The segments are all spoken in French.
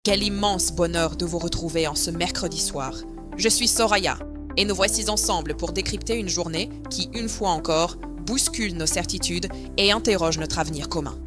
Quel immense bonheur de vous retrouver en ce mercredi soir. Je suis Soraya, et nous voici ensemble pour décrypter une journée qui, une fois encore, bouscule nos certitudes et interroge notre avenir commun.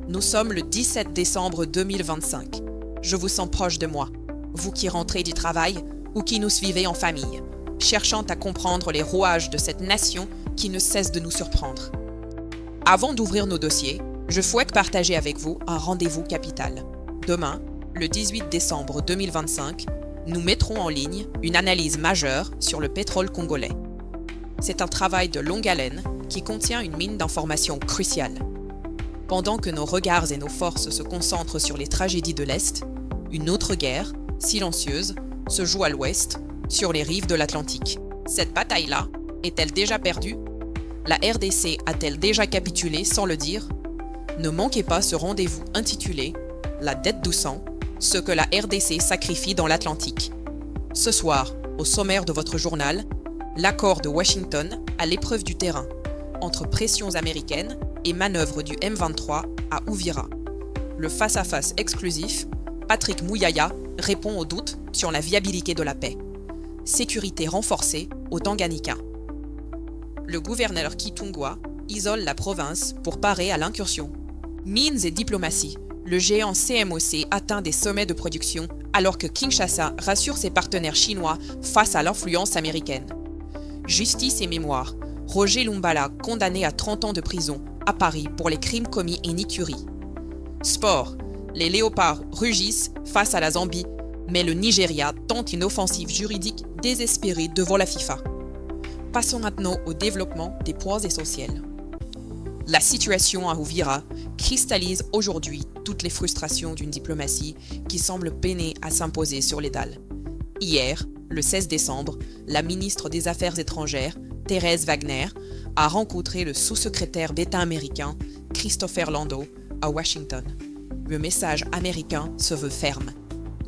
Nous sommes le 17 décembre 2025. Je vous sens proche de moi, vous qui rentrez du travail ou qui nous suivez en famille, cherchant à comprendre les rouages de cette nation qui ne cesse de nous surprendre. Avant d'ouvrir nos dossiers, je souhaite partager avec vous un rendez-vous capital. Demain, le 18 décembre 2025, nous mettrons en ligne une analyse majeure sur le pétrole congolais. C'est un travail de longue haleine qui contient une mine d'informations cruciales. Pendant que nos regards et nos forces se concentrent sur les tragédies de l'Est, une autre guerre, silencieuse, se joue à l'Ouest, sur les rives de l'Atlantique. Cette bataille-là, est-elle déjà perdue? La RDC a-t-elle déjà capitulé sans le dire? Ne manquez pas ce rendez-vous intitulé « La dette du sang », ce que la RDC sacrifie dans l'Atlantique. Ce soir, au sommaire de votre journal, l'accord de Washington à l'épreuve du terrain, entre pressions américaines et manœuvres du M23 à Uvira. Le face-à-face exclusif, Patrick Muyaya répond aux doutes sur la viabilité de la paix. Sécurité renforcée au Tanganyika. Le gouverneur Kitungwa isole la province pour parer à l'incursion. Mines et diplomatie. Le géant CMOC atteint des sommets de production alors que Kinshasa rassure ses partenaires chinois face à l'influence américaine. Justice et mémoire. Roger Lumbala condamné à 30 ans de prison à Paris pour les crimes commis en Ituri. Sport. Les léopards rugissent face à la Zambie, mais le Nigeria tente une offensive juridique désespérée devant la FIFA. Passons maintenant au développement des points essentiels. La situation à Uvira cristallise aujourd'hui toutes les frustrations d'une diplomatie qui semble peiner à s'imposer sur les dalles. Hier, le 16 décembre, la ministre des Affaires étrangères, Thérèse Wagner, a rencontré le sous-secrétaire d'État américain, Christopher Landau, à Washington. Le message américain se veut ferme.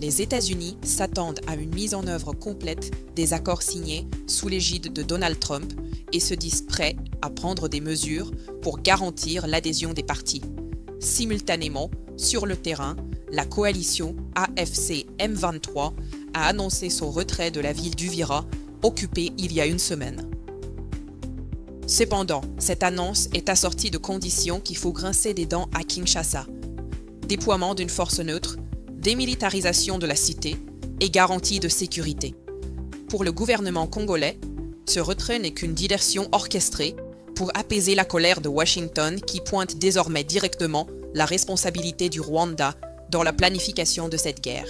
Les États-Unis s'attendent à une mise en œuvre complète des accords signés sous l'égide de Donald Trump et se disent prêts à prendre des mesures pour garantir l'adhésion des parties. Simultanément, sur le terrain, la coalition AFC M23 a annoncé son retrait de la ville d'Uvira, occupée il y a une semaine. Cependant, cette annonce est assortie de conditions qu'il faut grincer des dents à Kinshasa. Déploiement d'une force neutre, démilitarisation de la cité et garantie de sécurité. Pour le gouvernement congolais, ce retrait n'est qu'une diversion orchestrée pour apaiser la colère de Washington qui pointe désormais directement la responsabilité du Rwanda dans la planification de cette guerre.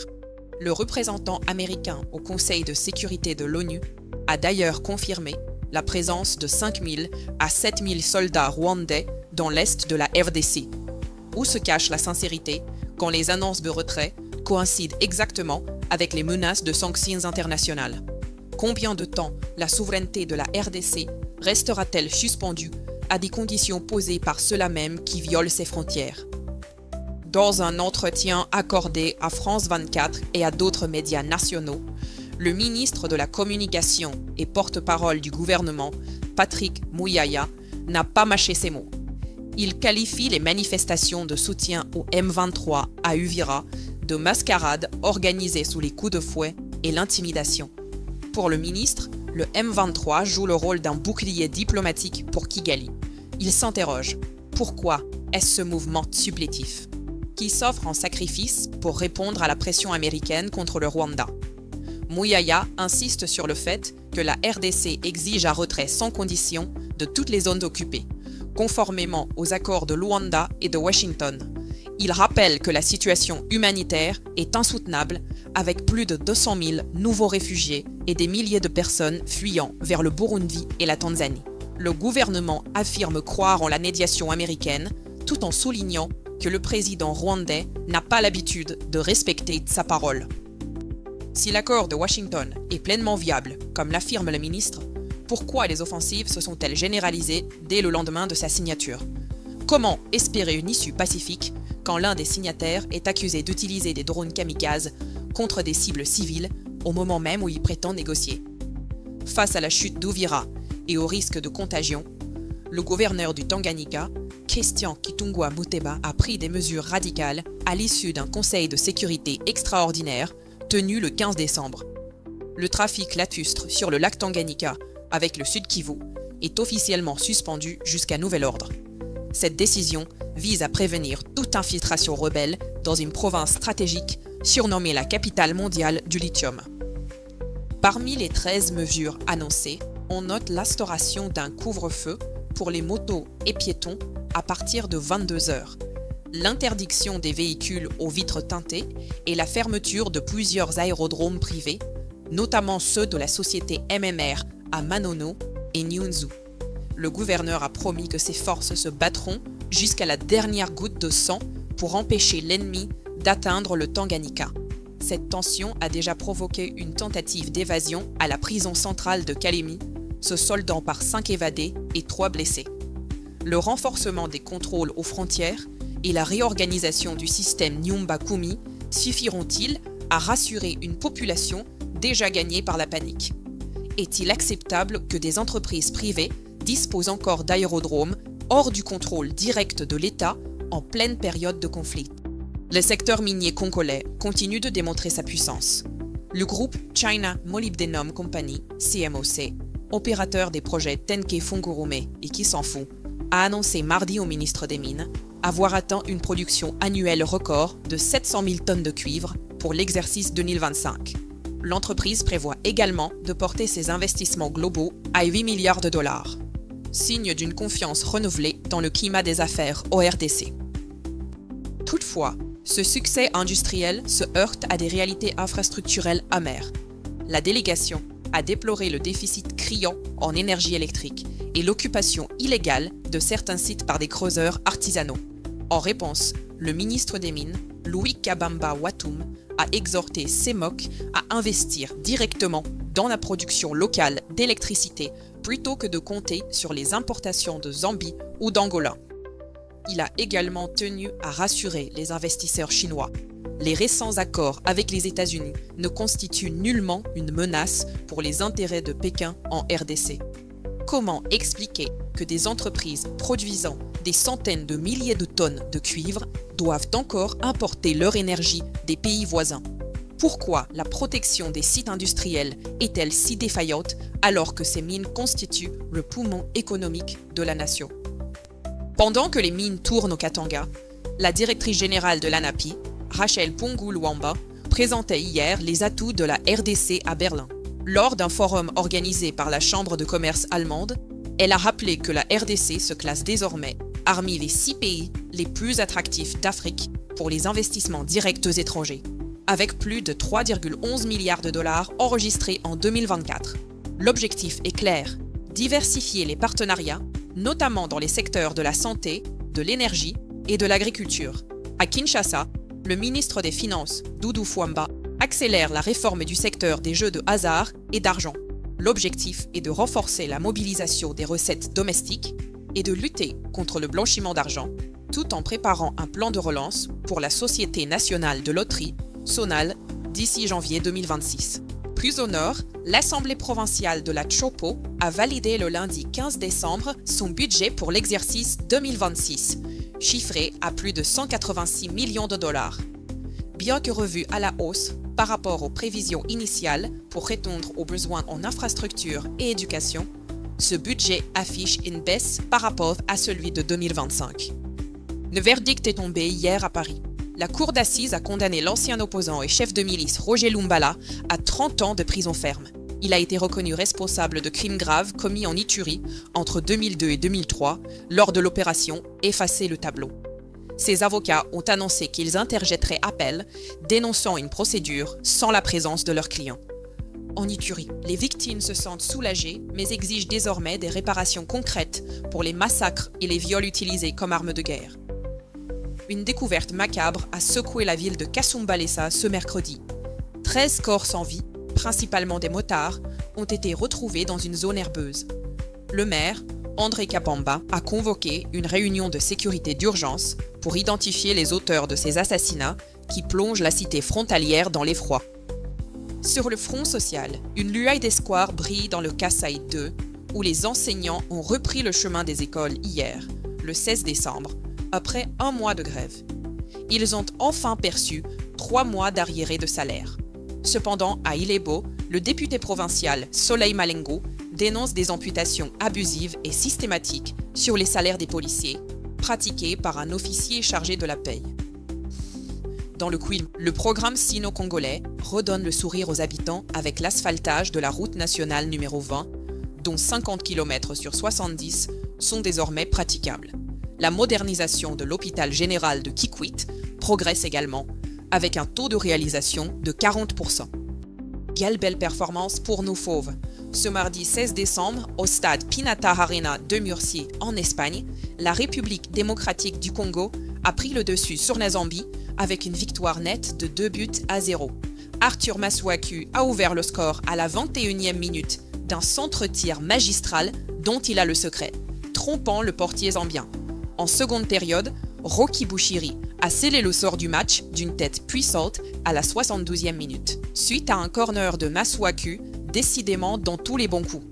Le représentant américain au Conseil de sécurité de l'ONU a d'ailleurs confirmé la présence de 5 000 à 7 000 soldats rwandais dans l'est de la RDC. Où se cache la sincérité quand les annonces de retrait coïncident exactement avec les menaces de sanctions internationales? Combien de temps la souveraineté de la RDC restera-t-elle suspendue à des conditions posées par ceux-là même qui violent ses frontières? Dans un entretien accordé à France 24 et à d'autres médias nationaux, le ministre de la Communication et porte-parole du gouvernement, Patrick Muyaya, n'a pas mâché ses mots. Il qualifie les manifestations de soutien au M23 à Uvira de mascarade organisée sous les coups de fouet et l'intimidation. Pour le ministre, le M23 joue le rôle d'un bouclier diplomatique pour Kigali. Il s'interroge, pourquoi est-ce ce mouvement supplétif qui s'offre en sacrifice pour répondre à la pression américaine contre le Rwanda? Muyaya insiste sur le fait que la RDC exige un retrait sans condition de toutes les zones occupées, conformément aux accords de Luanda et de Washington. Il rappelle que la situation humanitaire est insoutenable avec plus de 200 000 nouveaux réfugiés et des milliers de personnes fuyant vers le Burundi et la Tanzanie. Le gouvernement affirme croire en la médiation américaine tout en soulignant que le président rwandais n'a pas l'habitude de respecter sa parole. Si l'accord de Washington est pleinement viable, comme l'affirme le ministre, pourquoi les offensives se sont-elles généralisées dès le lendemain de sa signature? Comment espérer une issue pacifique quand l'un des signataires est accusé d'utiliser des drones kamikazes contre des cibles civiles au moment même où il prétend négocier? Face à la chute d'Uvira et au risque de contagion, le gouverneur du Tanganyika, Christian Kitungwa Muteba a pris des mesures radicales à l'issue d'un conseil de sécurité extraordinaire tenu le 15 décembre. Le trafic lacustre sur le lac Tanganyika avec le Sud Kivu est officiellement suspendu jusqu'à nouvel ordre. Cette décision vise à prévenir toute infiltration rebelle dans une province stratégique surnommée la capitale mondiale du lithium. Parmi les 13 mesures annoncées, on note l'instauration d'un couvre-feu pour les motos et piétons à partir de 22 heures, l'interdiction des véhicules aux vitres teintées et la fermeture de plusieurs aérodromes privés, notamment ceux de la société MMR à Manono et Nyunzu. Le gouverneur a promis que ses forces se battront jusqu'à la dernière goutte de sang pour empêcher l'ennemi d'atteindre le Tanganyika. Cette tension a déjà provoqué une tentative d'évasion à la prison centrale de Kalemi, se soldant par 5 évadés et 3 blessés. Le renforcement des contrôles aux frontières et la réorganisation du système Nyumba Kumi suffiront-ils à rassurer une population déjà gagnée par la panique? Est-il acceptable que des entreprises privées disposent encore d'aérodromes hors du contrôle direct de l'État en pleine période de conflit? Le secteur minier congolais continue de démontrer sa puissance. Le groupe China Molybdenum Company, CMOC, opérateur des projets Tenke Fungurume et Kisanfu, a annoncé mardi au ministre des Mines avoir atteint une production annuelle record de 700 000 tonnes de cuivre pour l'exercice 2025. L'entreprise prévoit également de porter ses investissements globaux à 8 milliards de dollars, signe d'une confiance renouvelée dans le climat des affaires au RDC. Toutefois, ce succès industriel se heurte à des réalités infrastructurelles amères. La délégation a déploré le déficit criant en énergie électrique et l'occupation illégale de certains sites par des creuseurs artisanaux. En réponse, le ministre des Mines, Louis Kabamba Watum, a exhorté CEMOC à investir directement dans la production locale d'électricité plutôt que de compter sur les importations de Zambie ou d'Angola. Il a également tenu à rassurer les investisseurs chinois. Les récents accords avec les États-Unis ne constituent nullement une menace pour les intérêts de Pékin en RDC. Comment expliquer que des entreprises produisant des centaines de milliers de tonnes de cuivre doivent encore importer leur énergie des pays voisins? Pourquoi la protection des sites industriels est-elle si défaillante alors que ces mines constituent le poumon économique de la nation? Pendant que les mines tournent au Katanga, la directrice générale de l'ANAPI, Rachel Pungu-Luamba, présentait hier les atouts de la RDC à Berlin. Lors d'un forum organisé par la Chambre de commerce allemande, elle a rappelé que la RDC se classe désormais parmi les 6 pays les plus attractifs d'Afrique pour les investissements directs étrangers, avec plus de 3,11 milliards de dollars enregistrés en 2024. L'objectif est clair, diversifier les partenariats, notamment dans les secteurs de la santé, de l'énergie et de l'agriculture. À Kinshasa, le ministre des Finances, Doudou Fwamba, accélère la réforme du secteur des jeux de hasard et d'argent. L'objectif est de renforcer la mobilisation des recettes domestiques et de lutter contre le blanchiment d'argent, tout en préparant un plan de relance pour la Société nationale de loterie, SONAL, d'ici janvier 2026. Plus au nord, l'Assemblée provinciale de la Chopo a validé le lundi 15 décembre son budget pour l'exercice 2026, chiffré à plus de 186 millions de dollars. Bien que revu à la hausse par rapport aux prévisions initiales pour répondre aux besoins en infrastructure et éducation, ce budget affiche une baisse par rapport à celui de 2025. Le verdict est tombé hier à Paris. La cour d'assises a condamné l'ancien opposant et chef de milice Roger Lumbala à 30 ans de prison ferme. Il a été reconnu responsable de crimes graves commis en Ituri entre 2002 et 2003 lors de l'opération Effacer le tableau. Ses avocats ont annoncé qu'ils interjetteraient appel, dénonçant une procédure sans la présence de leurs clients. En Ituri, les victimes se sentent soulagées mais exigent désormais des réparations concrètes pour les massacres et les viols utilisés comme armes de guerre. Une découverte macabre a secoué la ville de Kasumbalesa ce mercredi. 13 corps sans vie, principalement des motards, ont été retrouvés dans une zone herbeuse. Le maire, André Kabamba, a convoqué une réunion de sécurité d'urgence pour identifier les auteurs de ces assassinats qui plongent la cité frontalière dans l'effroi. Sur le front social, une lueur d'espoir brille dans le Kasaï 2, où les enseignants ont repris le chemin des écoles hier, le 16 décembre, après un mois de grève. Ils ont enfin perçu 3 mois d'arriérés de salaire. Cependant, à Ilebo, le député provincial Soleil Malengo dénonce des amputations abusives et systématiques sur les salaires des policiers, pratiquées par un officier chargé de la paye. Dans le Queen, le programme sino-congolais redonne le sourire aux habitants avec l'asphaltage de la route nationale numéro 20, dont 50 km sur 70 sont désormais praticables. La modernisation de l'hôpital général de Kikwit progresse également, avec un taux de réalisation de 40%. Quelle belle performance pour nos fauves! Ce mardi 16 décembre, au stade Pinata Arena de Murcie, en Espagne, la République démocratique du Congo a pris le dessus sur la Zambie avec une victoire nette de 2-0. Arthur Masuaku a ouvert le score à la 21e minute d'un centre-tir magistral dont il a le secret, trompant le portier zambien. En seconde période, Rocky Bushiri a scellé le sort du match d'une tête puissante à la 72e minute, suite à un corner de Masuaku, décidément dans tous les bons coups.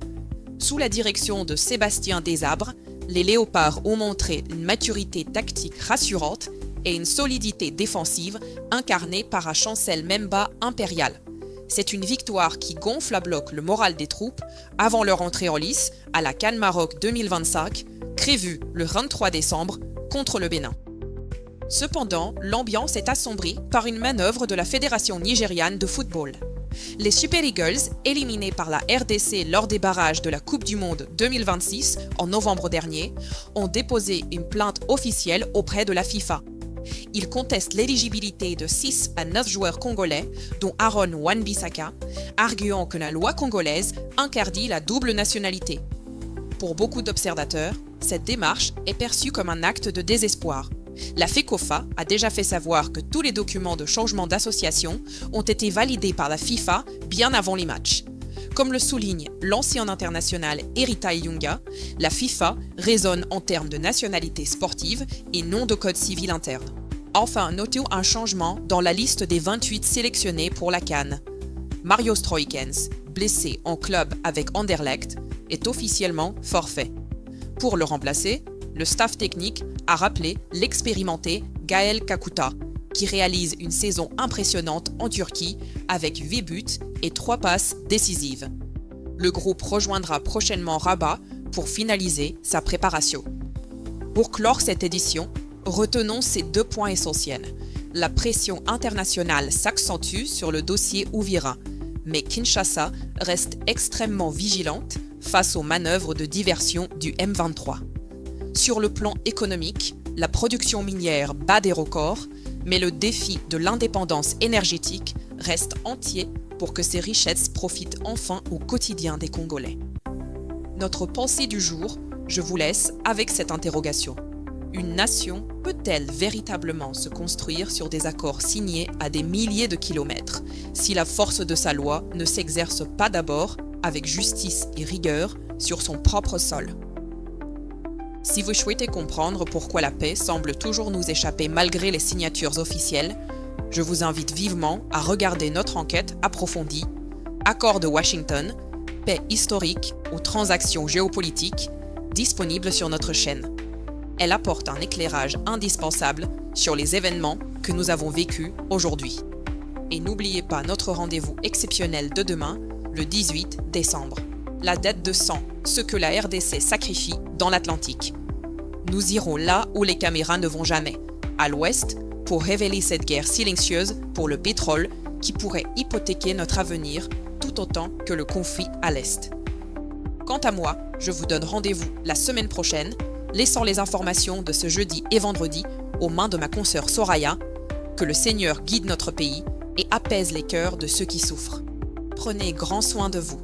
Sous la direction de Sébastien Desabre, les Léopards ont montré une maturité tactique rassurante et une solidité défensive incarnée par un Chancel Memba impérial. C'est une victoire qui gonfle à bloc le moral des troupes avant leur entrée en lice à la CAN Maroc 2025, prévue le 23 décembre contre le Bénin. Cependant, l'ambiance est assombrie par une manœuvre de la Fédération nigériane de football. Les Super Eagles, éliminés par la RDC lors des barrages de la Coupe du Monde 2026 en novembre dernier, ont déposé une plainte officielle auprès de la FIFA. Ils contestent l'éligibilité de 6 à 9 joueurs congolais, dont Aaron Wan-Bissaka, arguant que la loi congolaise interdit la double nationalité. Pour beaucoup d'observateurs, cette démarche est perçue comme un acte de désespoir. La FECOFA a déjà fait savoir que tous les documents de changement d'association ont été validés par la FIFA bien avant les matchs. Comme le souligne l'ancien international Erita Yunga, la FIFA raisonne en termes de nationalité sportive et non de code civil interne. Enfin, notons un changement dans la liste des 28 sélectionnés pour la CAN. Mario Stroikens, blessé en club avec Anderlecht, est officiellement forfait. Pour le remplacer, le staff technique a rappelé l'expérimenté Gaël Kakuta, qui réalise une saison impressionnante en Turquie avec 8 buts et 3 passes décisives. Le groupe rejoindra prochainement Rabat pour finaliser sa préparation. Pour clore cette édition, retenons ces 2 points essentiels. La pression internationale s'accentue sur le dossier Uvira, mais Kinshasa reste extrêmement vigilante face aux manœuvres de diversion du M23. Sur le plan économique, la production minière bat des records, mais le défi de l'indépendance énergétique reste entier pour que ces richesses profitent enfin au quotidien des Congolais. Notre pensée du jour, je vous laisse avec cette interrogation. Une nation peut-elle véritablement se construire sur des accords signés à des milliers de kilomètres si la force de sa loi ne s'exerce pas d'abord avec justice et rigueur sur son propre sol? Si vous souhaitez comprendre pourquoi la paix semble toujours nous échapper malgré les signatures officielles, je vous invite vivement à regarder notre enquête approfondie « Accord de Washington, paix historique aux transactions géopolitiques » disponible sur notre chaîne. Elle apporte un éclairage indispensable sur les événements que nous avons vécus aujourd'hui. Et n'oubliez pas notre rendez-vous exceptionnel de demain, le 18 décembre. La dette de sang, ce que la RDC sacrifie dans l'Atlantique. Nous irons là où les caméras ne vont jamais, à l'ouest, pour révéler cette guerre silencieuse pour le pétrole qui pourrait hypothéquer notre avenir tout autant que le conflit à l'est. Quant à moi, je vous donne rendez-vous la semaine prochaine, laissant les informations de ce jeudi et vendredi aux mains de ma consoeur Soraya. Que le Seigneur guide notre pays et apaise les cœurs de ceux qui souffrent. Prenez grand soin de vous.